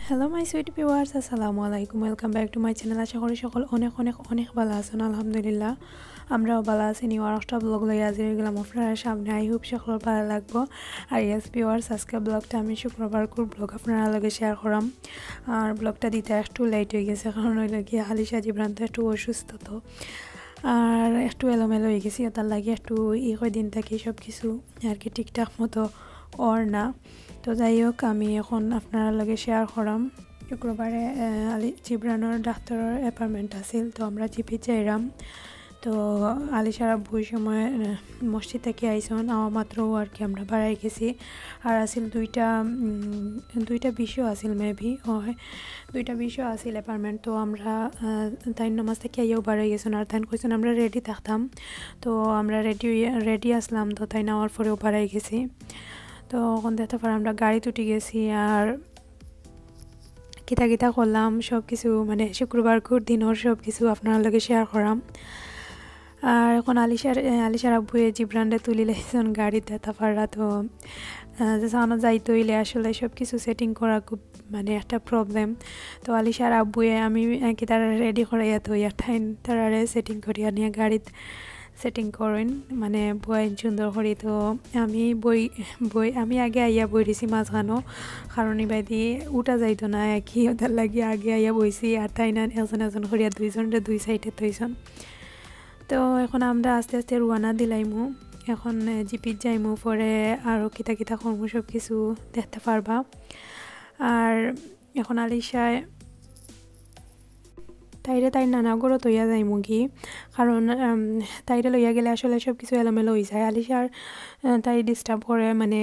Hello my sweet viewers, আসসালামু আলাইকুম। Welcome back to my channel. আশা করি সকল অনেক অনেক অনেক ভালো আছেন। আলহামদুলিল্লাহ আমরাও ভালো আছি। নিউ আর একটা ব্লগ লই হাজির গেলাম আপনারা সামনে। আই হোপ সকলের ভালো লাগবো। আর ইয়েস ভিউয়ার্স, আজকে ব্লগটা আমি শুক্রবার ব্লগ আপনারা লগে শেয়ার করাম। আর ব্লগটা দিতে একটু লেট হয়ে গেছে, কারণ ওই লাগিয়ে হালিশা জিব্রান তো একটু অসুস্থ, তো আর একটু এলোমেলো হয়ে গেছি। তার লাগে একটু কয়দিন থেকে সব কিছু আর কি ঠিকঠাক মতো ওর না। তো যাই হোক, আমি এখন আপনার লগে শেয়ার করাম। শুক্রবারে জিব্রানোর ডাক্তারের অ্যাপয়েন্টমেন্ট আছিল, তো আমরা জিপি যাইরাম। তো আলিশার আব্বুর সময় মসজিদ থেকে আইসন আওয়া মাত্র আর কি আমরা বাড়াই গেছি। আর আসিল দুইটা বিষয় আসিল, মেবি হয় দুইটা বিষয় আসিল অ্যাপার্টমেন্ট। তো আমরা তাই নামাজ থেকে আইয়াও বাড়াই গেছেন। আর তাই কইছেন আমরা রেডি থাকতাম, তো আমরা রেডি আসলাম। তো তাই নেওয়ার পরেও বাড়াই গেছি। তো ওখান দেখতে পারে আমরা গাড়ি তুটি গেছি আর কিতা করলাম সব কিছু, মানে শুক্রবার দিনের সব কিছু আপনার লগে শেয়ার করাম। আর এখন আলিশার আব্বুয়ে জিব্রান্ডে তুলি লাইছেন গাড়িতে তারপরা। তো জানা যাইতে হইলে আসলে সব কিছু সেটিং করা খুব মানে একটা প্রবলেম। তো আলিশার আব্বুয়ে আমি কি তারা রেডি করাইয়া তো তারারে সেটিং করিয়া নিয়ে গাড়িতে সেটিং করেন, মানে বইন সুন্দর করি। তো আমি আগে আইয়া বই দিছি মাঝখানো, কারণ এবার দিয়ে উঠা যাইতো না কি, ওদের লাগিয়ে আগে আইয়া বইছি। আর তাই না এজন করিয়া দুইজনরে দুই সাইডে তৈছন। তো এখন আমরা আস্তে আস্তে রুয়ানা দিলাইমু। এখন জিপিত যাইমু, পরে আরও কিতা কর্ম সব কিছু দেখতে পারবা। আর এখন আলিশায় তাই নানাগড়ও তৈয়া যাইমু কি, কারণ তাইরে লইয়া গেলে আসলে সব কিছু এলোমেলো হয়ে যায়। আলিশার তাই ডিস্টার্ব করে, মানে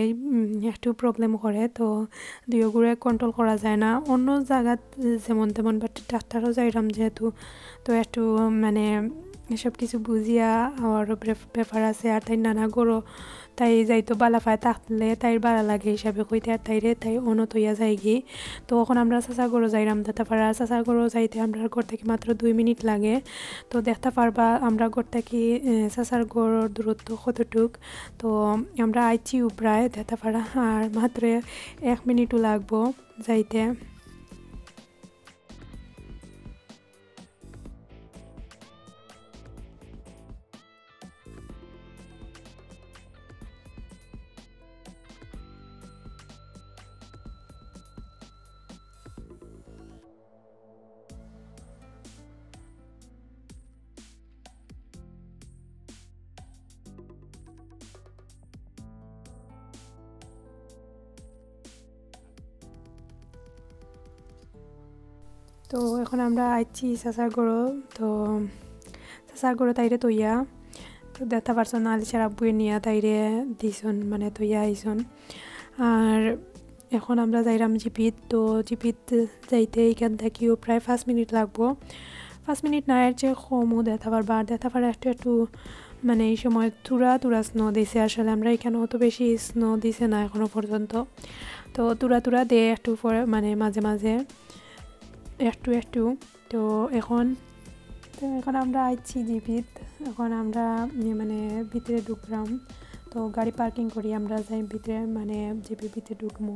একটু প্রবলেম করে। তো দুয়োগুড়ে কন্ট্রোল করা যায় না অন্য জায়গাত যেমন তেমন, বাট ডাক্তারও যাইরাম যেহেতু, তো একটু মানে সব কিছু বুঝিয়া আর ব্যাপার আছে। আর তাই নানাগড়ও তাই যাইতো বালাফায় থাকলে তাই বালা লাগে হিসাবে কইতে। আর তাই অনত হইয়া যায় গি। তো এখন আমরা চাচাগড়ও যাইরাম দেখতে পারা। চাচাগড়ও যাইতে আমরা ঘর থেকে মাত্র 2 মিনিট লাগে। তো দেখতে পারবা আমরা ঘর থেকে চাচার গড়ের দূরত্ব কতটুক। তো আমরা আইচিও প্রায় দেখতে পারা, আর মাত্র 1 মিনিটও লাগবো যাইতে। তো এখন আমরা আইছি চাচার গড়ো। তো চাচার গড়ো তাইরে তৈয়া, তো দেখতে পারছো না আলিশার আব্বুয়ে নিয়ে তাইরে দিছন, মানে তৈয়া আইসন। আর এখন আমরা যাইরাম জিপিত। তো জিপিত যাইতে এখান থেকেও প্রায় 5 মিনিট লাগবো। 5 মিনিট না, এর চেয়ে কমও দেখতে পারবা। আর দেখতে পারা একটু মানে এই সময় তুরা স্নো দিছে। আসলে আমরা এখানে অত বেশি স্নো দিছে না এখনো পর্যন্ত। তো তুরা দিয়ে একটু পরে, মানে মাঝে মাঝে একটু। তো এখন আমরা আইছি জিপিত। এখন আমরা মানে ভিতরে ঢুকলাম। তো গাড়ি পার্কিং করি আমরা যাই ভিতরে, মানে জিপি ভিতরে ঢুকমু।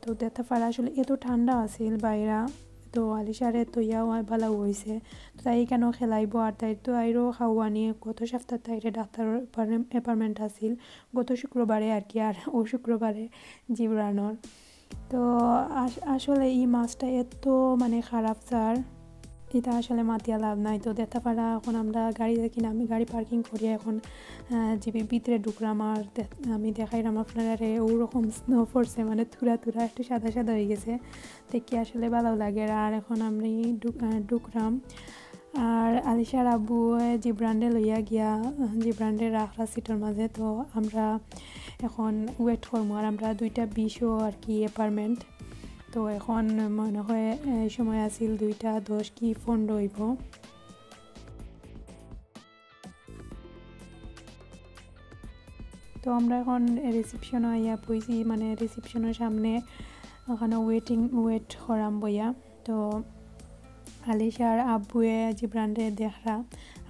তো দেখতে পারা আসলে এত ঠান্ডা আছিল বাইরা। তো আলিশারে তো ইয়াও ভালো হয়েছে, তো তাই কেন খেলাইব। আর তাই তো আইরও খাওয়া নিয়ে গত সপ্তাহ তাইরে ডাক্তার অ্যাপয়েন্টমেন্ট আছিল গত শুক্রবারে আর কি। আর ও শুক্রবারে জিব্রানোর। তো আসলে এই মাছটা এত মানে খারাপ স্যার, এটা আসলে মাতিয়া লাভ নাই। তো দেখতে পারা এখন আমরা আমি গাড়ি পার্কিং করি এখন জিপি ভিতরে ঢুকলাম। আর আমি দেখাইলাম আপনারা ওরকম স্নো পড়ছে, মানে তুরা একটু সাদা হয়ে গেছে, দেখি আসলে ভালো লাগে। আর এখন আমি ঢুকলাম। আর আলিশার আব্বু জিব্রান্ডে লইয়া গিয়া জিব্রান্ডে রাখলা সিটের মাঝে। তো আমরা এখন ওয়েট করবো। আর আমরা 2:20 আর কি অ্যাপার্টমেন্ট। তো এখন মনে হয় এই সময় আসিল 2:10 কি 15 হইব। তো আমরা এখন রিসেপশনে আইয়া বইছি, মানে রিসেপশনের সামনে ওখানে ওয়েট করাম বইয়া। তো আলিশার আব্বুয়ে জিব্রান্ডে দেখরা।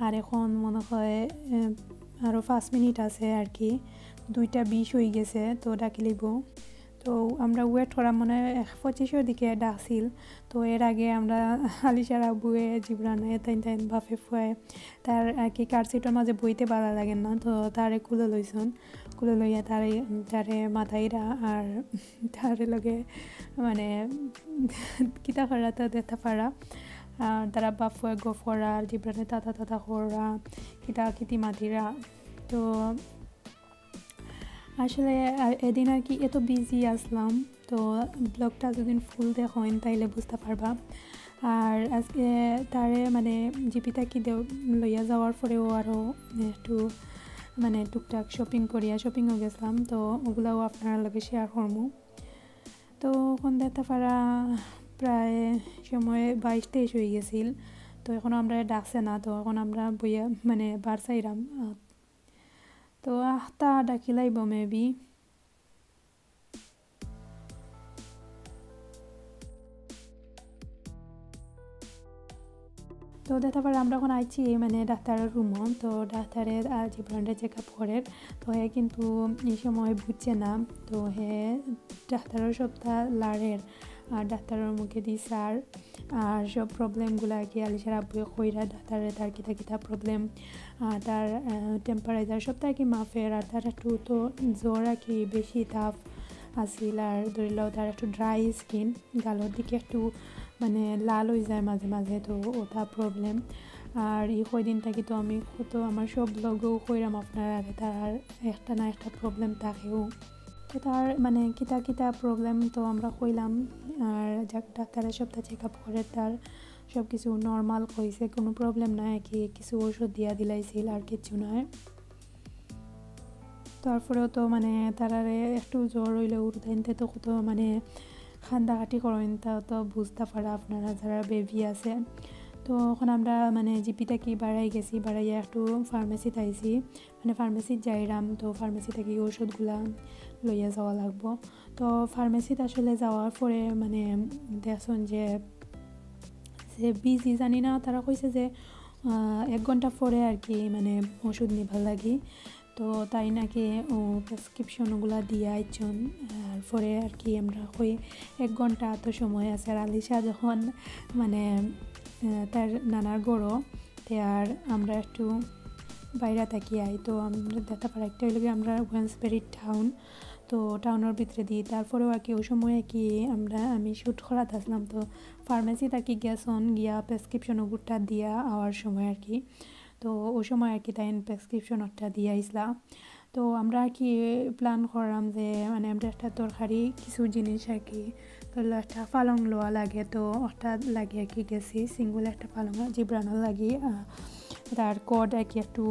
আর এখন মনে হয় আরও 5 মিনিট আছে আর কি, 2:20 হয়ে গেছে। তো ডাকি লিব। তো তো আমরা ওয়েট করা মানে 25-এর দিকে ডাকছিল। তো এর আগে আমরা আলিশার আব্বুয়ে জিবরানে তাইন বাফে ফুয়ে তার আর কি কার সিটের মাঝে বইতে ভালো লাগে না, তো তারে কুলে লইয়া তারে মাথাইরা আর তারে লগে মানে কিতা করা তো দেখা পারা আর তারা বাফে গফ করা আর জিবরানে তাতা করা কিতি মাতিরা। তো আসলে এদিন আর কি এত বিজি আসলাম, তো ব্লগটা যদিন ফুল দেখেন তাইলে বুঝতে পারবা। আর আজকে তারে মানে জিপিটা কি লইয়া যাওয়ার পরেও আরও একটু মানে টুকটাক শপিংও গেছিলাম, তো ওগুলাও আপনার লগে শেয়ার করবো। তো এখন দেখতে পারা প্রায় সময় 22-23 হয়ে গেছিল। তো এখন আমরা ডাকছে না, তো এখন আমরা বইয়া মানে বার চাইরাম, তো আহতা ডাকিলাইব মেবি। তো দেখতে পারে আমরা এখন আইছি মানে ডাক্তারের রুমও। তো ডাক্তারের আর জিবরানটা চেক আপ করেন, তো হে কিন্তু এই সময় বুঝছে না। তো হে ডাক্তারের সবটা লাড়ের আর ডাক্তারের মুখে দি স্যার আর সব প্রবলেমগুলো আর কি আলিশার আব্বুয়ে কইরা ডাক্তারের তার কিতা প্রবলেম আর তার টেম্পারেচার সবটা আর কি মাফের আর তার একটু তো জ্বর আর কি বেশি তাপ আসিল আর ধরিলাও তার একটু ড্রাই স্কিন, গালের দিকে একটু মানে লাল হয়ে যায় মাঝে মাঝে, তো ওটা প্রবলেম। আর এই কয়দিন থাকি তো আমি তো আমার সব ব্লগেও কইরাম আপনার আগে তার একটা না একটা প্রবলেম থাকেও, তো তার মানে কিতা প্রবলেম তো আমরা কইলাম। আর ডাক্তারের সবটা চেক আপ করে তার সব কিছু নর্মাল কইছে, কোনো প্রবলেম নাই কি, কিছু ওষুধ দিলাইছিল আর কিছু নয়। তারপরেও তো মানে তারারে একটু জ্বর হইলে উঠতে তো কত মানে খান্দাকাটি করেন, তা তো বুঝতে পারা আপনারা যারা বেবি আছে। তো এখন আমরা মানে জিপিটা কি বাড়াইয়া একটু ফার্মেসিতে আইছি, মানে ফার্মেসিত যাইরাম। তো ফার্মেসি থেকে ওষুধগুলা লইয়া যাওয়া লাগবো। তো ফার্মেসিতে আসলে যাওয়ার পরে মানে দেখুন যে বিজি জানি না, তারা কইছে যে 1 ঘন্টা পরে আর কি মানে ওষুধ নিবার লাগি। তো তাই নাকি প্রেসক্রিপশনগুলো দিয়ে আইছন আর পরে আর কি আমরা কই 1 ঘন্টা তো সময় আছে। আর আলিশা যখন মানে তার নানার গড়ো তে আর আমরা একটু বাইরে থাকি আই, তো আমরা দেখা পারি একটা হইলে আমরা ওয়েন্সবেরি টাউন, তো টাউনের ভিতরে দিই। তারপরেও আর কি ওই সময় কি আমি শ্যুট করাতে আসলাম, তো ফার্মেসিতে আর কি গিয়া প্রেসক্রিপশন ওগুলোটা দিয়া আওয়ার সময় আর কি, তো ওই সময় আর কি তাই প্রেসক্রিপশনটা দিয়ে আইসলাম। তো আমরা আর কি প্ল্যান করলাম যে মানে আমরা একটা তরকারি কিছু জিনিস আর কি ধরলো একটা পালং লোয়া লাগে, তো ওটা লাগে আর কি গেছি সিঙ্গুল একটা পালং জিব্রানো লাগি তার কড আর কি একটু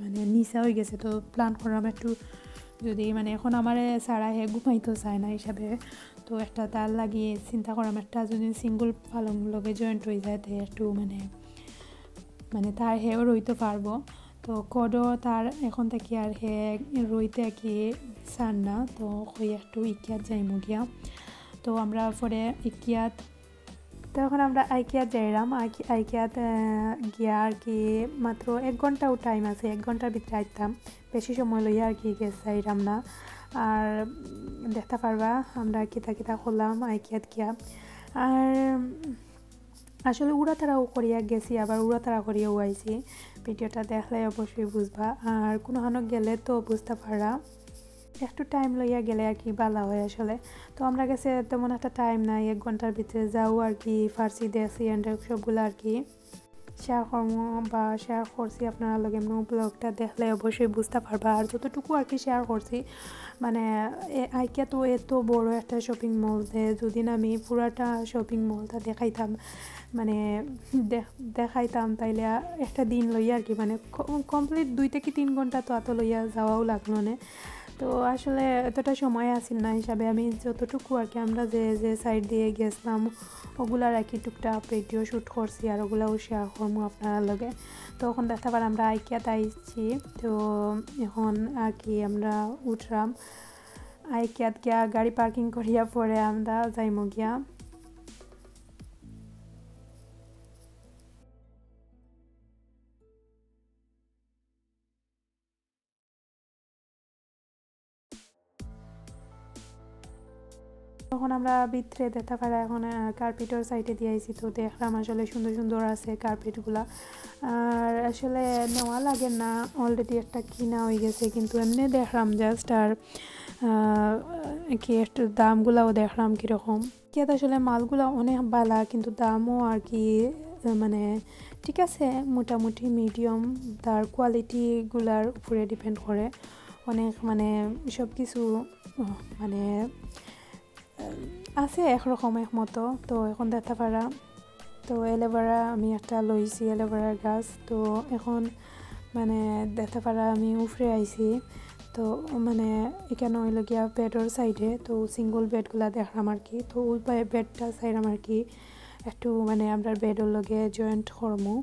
মানে নিচা হয়ে গেছে। তো প্ল্যান করলাম একটু যদি মানে এখন আমার সারা হে ঘুমাইতে চায় না হিসাবে, তো একটা তার লাগিয়ে চিন্তা করলাম একটা যদি সিঙ্গুল পালং লগে জয়েন্ট হয়ে যায় তো একটু মানে তার হেও রইতে পারবো। তো কডও তার এখন থেকে আর হে রইতে আর কি চান না, তো হয়ে একটু ইকিয়াত যাইমু গিয়া। তো আমরা পরে ইকিয়াত তখন আমরা আইকিয়াত যাইলাম। আইকিয়াত গিয়া আর কি মাত্র 1 ঘন্টাও টাইম আছে, 1 ঘন্টার ভিতরে আইতাম, বেশি সময় লইয়া আর কি যাইলাম না। আর দেখতে পারবা আমরা কিতা করলাম আইকিয়াত গিয়া। আর আসলে উড়াতাড়াও করিয়া গেছি আবার উড়াতাড়া করিয়াও আইছি, ভিডিওটা দেখলে অবশ্যই বুঝবা। আর কোনো হানক গেলে তো বুঝতে পারা একটু টাইম লইয়া গেলে আর কি ভালো হয় আসলে। তো আমরা গেছে তেমন একটা টাইম নাই, 1 ঘন্টার ভিতরে যাও আর কি ফার্সি দেখছি অ্যান্ড সবগুলো আর কি শেয়ার করছি আপনারা লগে। ব্লগটা দেখলে অবশ্যই বুঝতে পারবা। আর যতটুকু আর কি শেয়ার করছি মানে আইকিয়া তো এত বড় একটা শপিং মল যে যদি আমি পুরাটা শপিং মলটা দেখাইতাম মানে দেখাইতাম তাইলে একটা দিন লইয়া আর কি মানে কমপ্লিট 2 থেকে 3 ঘন্টা তো এত লইয়া যাওয়াও লাগলো না। তো আসলে এতটা সময় আসিল না হিসাবে আমি যতটুকু আর কি আমরা যে সাইড দিয়ে গেছিলাম ওগুলার আর কি টুকটাক ভিডিও শ্যুট করছি আর ওগুলাও শেয়ার করবো আপনারা লগে। তো এখন দেখতে পার আমরা আইকিয়াতে আইছি, তো এখন আর কি আমরা উঠলাম আইকিয়াত গিয়া গাড়ি পার্কিং করিয়া পরে আমরা যাইমু গিয়া। তখন আমরা ভিতরে দেখতে পারা এখন কার্পেটের সাইডে দিয়ে আইছি তো দেখলাম আসলে সুন্দর সুন্দর আছে কার্পেটগুলা আর আসলে নেওয়া লাগে না অলরেডি একটা কিনা হয়ে গেছে কিন্তু এমনি দেখলাম জাস্ট আর কি একটু দামগুলাও দেখলাম কীরকম কি আসলে মালগুলা অনেক বালা কিন্তু দামও আর কি মানে ঠিক আছে মোটামুটি মিডিয়াম তার কোয়ালিটিগুলার উপরে ডিপেন্ড করে অনেক মানে সব কিছু মানে আছে একরকম একমতো তো এখন দেখতে পারা তো এলোভেরা আমি একটা লইছি এলোভেরার গাছ তো এখন মানে দেখতে পারা আমি উফরে আইছি তো মানে এখানে হইল গিয়া বেডর সাইডে তো সিঙ্গল বেডগুলা দেখলাম আর কি তো ওই বেডটা চাইলাম আর কি একটু মানে আমরা বেডের লগে জয়েন্ট করমু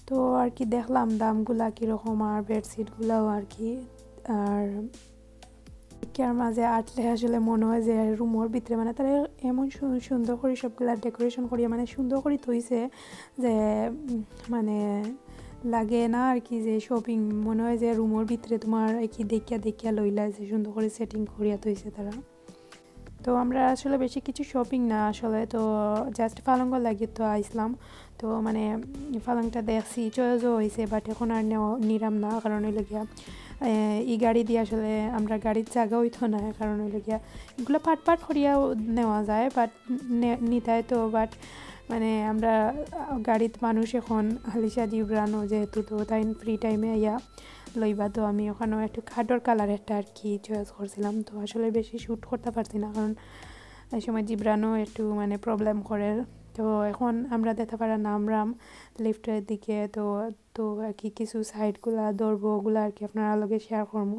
তো আর কি দেখলাম দামগুলা কীরকম আর বেডশিটগুলাও আর কি আর কেয়ার মাঝে আটলে আসলে মনে হয় যে রুমের ভিতরে মানে তারা এমন সুন্দর করে সবগুলা ডেকোরেশন করিয়া মানে সুন্দর করে তৈছে যে মানে লাগে না আর কি যে শপিং মনে হয় যে রুমের ভিতরে তোমার কি দেখিয়া লইলা যে সুন্দর করে সেটিং করিয়া তৈছে তারা তো আমরা আসলে বেশি কিছু শপিং না আসলে তো জাস্ট পালঙ্গ লাগিয়ে তো আইসলাম তো মানে পালংটা দেখছি চয়েসও হয়েছে বাট এখন আর নিরাম না কারণ হইল গিয়া এই গাড়ি দিয়ে আসলে আমরা গাড়ির জায়গা হইতো না কারণ হইল গিয়া এগুলো পাট করিয়াও নেওয়া যায় বাট নিতায় তো বাট মানে আমরা গাড়িতে মানুষ এখন হালিশা জিব্রানো যেহেতু তো তাই ফ্রি টাইমে ইয়া লইবা তো আমি ওখানেও একটু খাডর কালার একটা আর কি চয়েস করছিলাম তো আসলে বেশি শ্যুট করতে পারছি না কারণ এই সময় জিব্রানো একটু মানে প্রবলেম করে তো এখন আমরা দেখতে পারা নামরাম লিফটের দিকে তো তো আর কি কিছু সাইডগুলা ধরবো ওগুলো আর কি আপনারা লগে শেয়ার করবো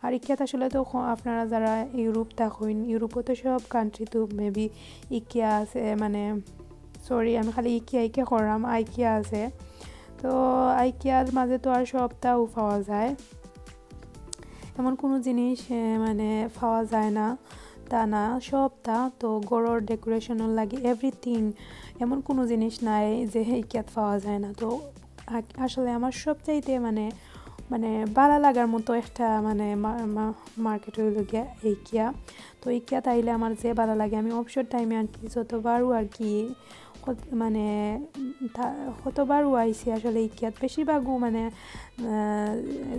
আর ইকিয়াত আসলে তো আপনারা যারা ইউরোপ থাকেন ইউরোপও তো সব কান্ট্রি তো মেবি ইকিয়া আছে মানে সরি আমি খালি ইকিয়া করলাম আইকিয়া আছে তো আইকিয়ার মাঝে তো আর সবটাও পাওয়া যায় এমন কোনো জিনিস মানে পাওয়া যায় না তা না সবটা তো গড়ের ডেকোরেশনের লাগে এভরিথিং এমন কোনো জিনিস নাই যে ইকিয়াত পাওয়া যায় না তো আসলে আমার সবচাইতে মানে মানে ভালো লাগার মতো একটা মানে মার্কেট হইল গিয়া ইকিয়া তো ইকিয়াত আইলে আমার যে ভালো লাগে আমি অবসর টাইমে আর কি যতবারও আর কি মানে কতবারও আইসি আসলে ইকিয়াত বেশিরভাগও মানে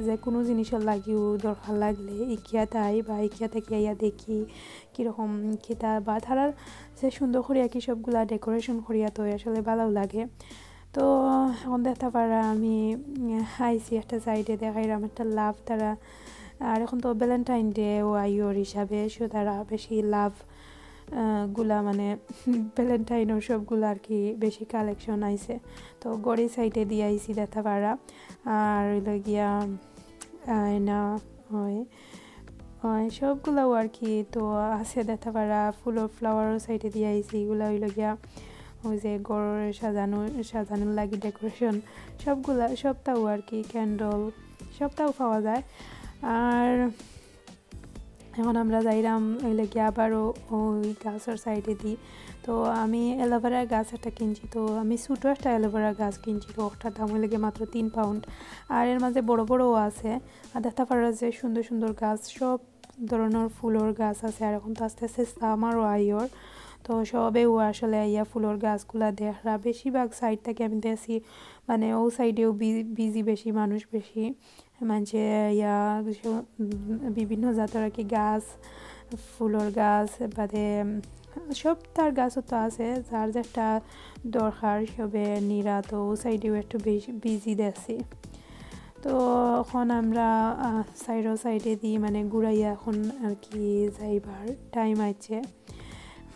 যে কোনো জিনিসের লাগিও দরকার লাগলে ইকিয়াত আই বা ইকিয়া থেকে ইয়া দেখি কীরকম খিতা বা তারার যে সুন্দর করিয়া কি সবগুলা ডেকোরেশন করিয়া তো আসলে ভালো লাগে তো এখন দেখতে পারা আমি আইসি একটা সাইডে দেখাইলাম একটা লাভ তারা আর এখন তো ভ্যালেন্টাইন ডে ও আইওর হিসাবে সো তারা বেশি লাভ গুলা মানে ভ্যালেন্টাইনের সবগুলো আর কি বেশি কালেকশন আইছে তো গড়ি সাইডে দিয়ে আইসি দেখতে পারা আর হইল গিয়া না হয় সবগুলাও আর কি তো আছে দেখতে পারা ফুলের ফ্লাওয়ারও সাইডে দিয়ে আইসি এগুলো হইল গিয়া ওই যে গড়ের সাজানোর লাগি ডেকোরেশন সবটাও আর কি ক্যান্ডল সবটাও পাওয়া যায় আর এখন আমরা যাইলাম হইলে গিয়ে আবারও ওই গাছের সাইডে দিই তো আমি অ্যালোভেরার গাছ একটা কিনছি তো আমি ছোটো একটা অ্যালোভেরার গাছ কিনছি তো ওটার দাম হইলে গিয়ে মাত্র 3 পাউন্ড আর এর মাঝে বড়ও আছে আর দেখতে পারা যে সুন্দর সুন্দর গাছ সব ধরনের ফুলের গাছ আছে আর এখন তো আস্তে আস্তে আমারও আইয়র তো সবেও আসলে ইয়া ফুলের গাছগুলা দেখরা বেশিরভাগ সাইড থেকে আমি দেখছি মানে ও সাইডেও বিজি বেশি মানুষ বেশি মানে ইয়া বিভিন্ন জাতের আর কি গাছ ফুলের গাছ বাদে সব তার গাছও তো আছে যার যেটা দরকার সবে নিরা তো ও সাইডেও একটু বেশি বিজি দেখছি তো এখন আমরা সাইডে দিই মানে ঘুরাইয়া এখন আর কি যাইবার টাইম আছে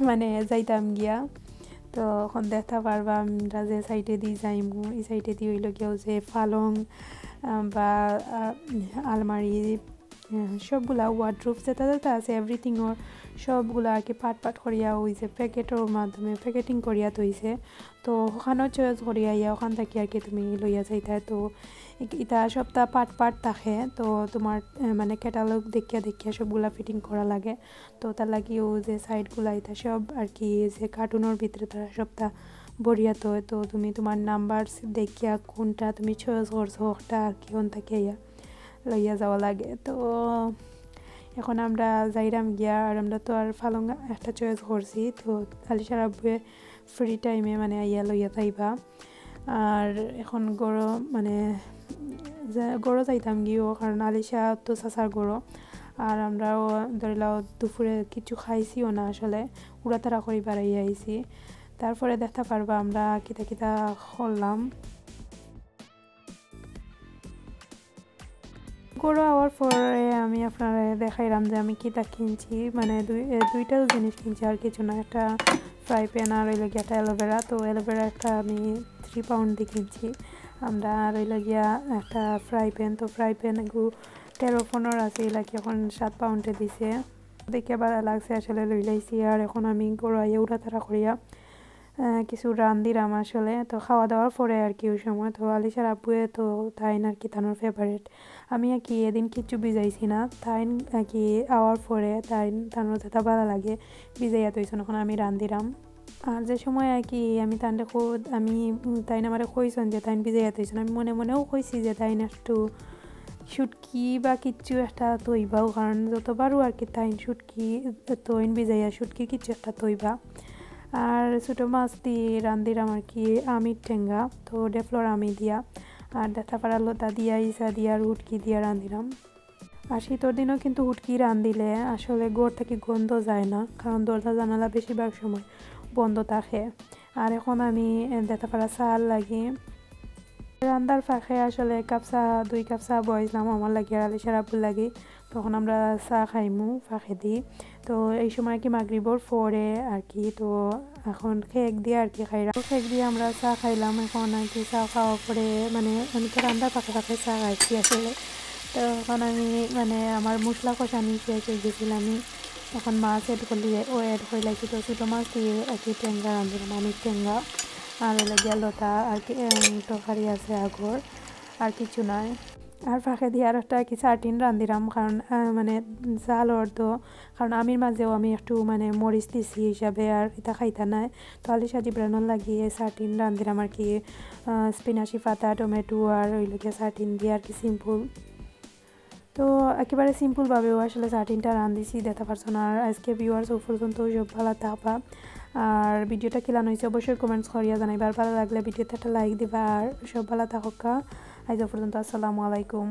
মানে যাইতাম গিয়া তো এখন দেখতে পারবা আমরা যে সাইডে দিয়ে যাইমু এই সাইডে দিয়ে হইল গিয়েও যে পালং বা আলমারি সবগুলা ওয়ার্ড্রোব যেটা আছে এভরিথিং ওর সবগুলা আর কি পাট করিয়া ওই যে প্যাকেটের মাধ্যমে প্যাকেটিং করিয়া তৈছে তো ওখানেও চয়েস করিয়া ইয়া ওখান থেকে আর কি তুমি লইয়া যাইতা তো এটা সবটা পাট থাকে তো তোমার মানে ক্যাটালগ দেখিয়া সবগুলা ফিটিং করা লাগে তো তার লাগিও যে সাইডগুলা এটা সব আর কি যে কার্টুনের ভিতরে তারা সবটা বড়িয়া তো তুমি তোমার নাম্বার দেখিয়া কোনটা তুমি চয়েস করছো ওটা আর কি ওখান থেকে ইয়া লইয়া যাওয়া লাগে তো এখন আমরা যাইরাম গিয়া আর আমরা তো আর ফালং একটা চয়েস করছি তো আলিশার আব্বুয়ে ফ্রি টাইমে মানে আইয়া লইয়া যাইবা আর এখন গরো মানে গরো যাইতাম গিয়েও কারণ আলিশা তো চাচার গরো আর আমরাও ধরিলাও দুপুরে কিছু খাইছিও না আসলে উড়াতাড়া করে বাড়াই আইছি তারপরে দেখতে পারবা আমরা কিতা কিতা করলাম গরো আওয়ার পরে আমি আপনারা দেখাইলাম যে আমি কিতা কিনছি মানে দুইটা জিনিস কিনছি আর কিছু না একটা ফ্রাই প্যান আর ওইলে গিয়ে একটা অ্যালোভেরা তো অ্যালোভেরা একটা আমি 3 পাউন্ড দিয়ে কিনছি আমরা আর ওইলে গিয়া একটা ফ্রাই প্যান তো ফ্রাই প্যান এগুলো 13-15 আছে এলাকি এখন 7 পাউন্ডে দিছে দেখে ভালো লাগছে আসলে লই লাইছি আর এখন আমি গড়াইয়া উড়াতাড়া করিয়া কিছু রান্দিরাম আসলে তো খাওয়া দাওয়ার পরে আর কি ওই সময় তো আলিশার আব্বুয়ে তো তাইন আর কি তানোর ফেভারিট আমি আর কি এদিন কিচ্ছু ভিজাইছি না তাইন আর কি আওয়ার পরে তানোর যেটা ভালো লাগে ভিজাইয়া তৈছ এখন আমি রান্দিরাম আর যে সময় আর কি আমি তাইন আমারে কইছেন যে তাইন ভিজাইয়া তৈছেন আমি মনে মনেও কইছি যে তাইন একটু শুটকি বা কিচ্ছু একটা তৈবাও কারণ যতবারও আর কি তাইন শুটকি তৈন ভিজাইয়া শুটকির কিছু একটা তৈবা আর ছোটো মাছ দিয়ে রান্দিরাম আর কি আমির ঠেঙ্গা তো ডেফলোর আমি দিয়া আর দেখা পারা লতা দিয়া ইসা দিয়া আর উটকি দিয়া রান্দিরাম আর শীতের দিনও কিন্তু উটকি রান্দিলে আসলে গোড় থেকে গন্ধ যায় না কারণ দরজা জানালা বেশিরভাগ সময় বন্ধ থাকে আর এখন আমি দেখা পারা চাল লাগি রান্দার ফাঁকে আসলে 1 কাপ চা 2 কাপ চা বয়সলাম আমার লাগে আর আলিশার আব্বুর লাগে তখন আমরা চা খাইমু ফাঁকে দিই তো এই সময় কি মাগরিবর পরে আর কি তো এখন কেক দিয়ে আর কি খাইলাম কেক দিয়ে আমরা চা খাইলাম এখন আর কি চা খাওয়ার পরে মানে আমি তো রান্দার ফাঁকে ফাঁকে চা খাইছি আসলে তো এখন আমি মানে আমার মশলা কষানি শেষ হয়ে গেছিল আমি এখন মাছ এড করলি এড হয়ে লাগি তো ছোটো মাছ দিয়ে আর কি টেঙ্গা রান্ধিলাম আমি টেঙ্গা আর লাগিয়া লতা আর কি তরকারি আছে আগর আর কিছু নাই আর ফাঁকে দিয়ে আর একটা কি চাটিন রান্ধিলাম কারণ মানে জালর তো কারণ আমির মাঝেও আমি একটু মানে মরিচ দিছি হিসাবে আর এটা খাইতা নাই তো আলিশা জিব্রানোর লাগিয়ে চাটিন রান্ধিলাম আর কি স্পিনাচি পাতা টমেটো আর ওই লোকিয়া চাটিন দিয়ে আর কি সিম্পল তো একেবারে সিম্পলভাবেও আসলে চাটিনটা রান্ধিছি দেখতে পারছেন আর আজকে ভিউয়ার্স ও পর্যন্ত সব ভালো থাকবা আর ভিডিওটা কেলান হয়েছে অবশ্যই কমেন্টস করিয়া জানাইবার ভালো লাগলে ভিডিওতে একটা লাইক দিবা আর সব ভালো থাকা আজ পর্যন্ত আসসালামু আলাইকুম।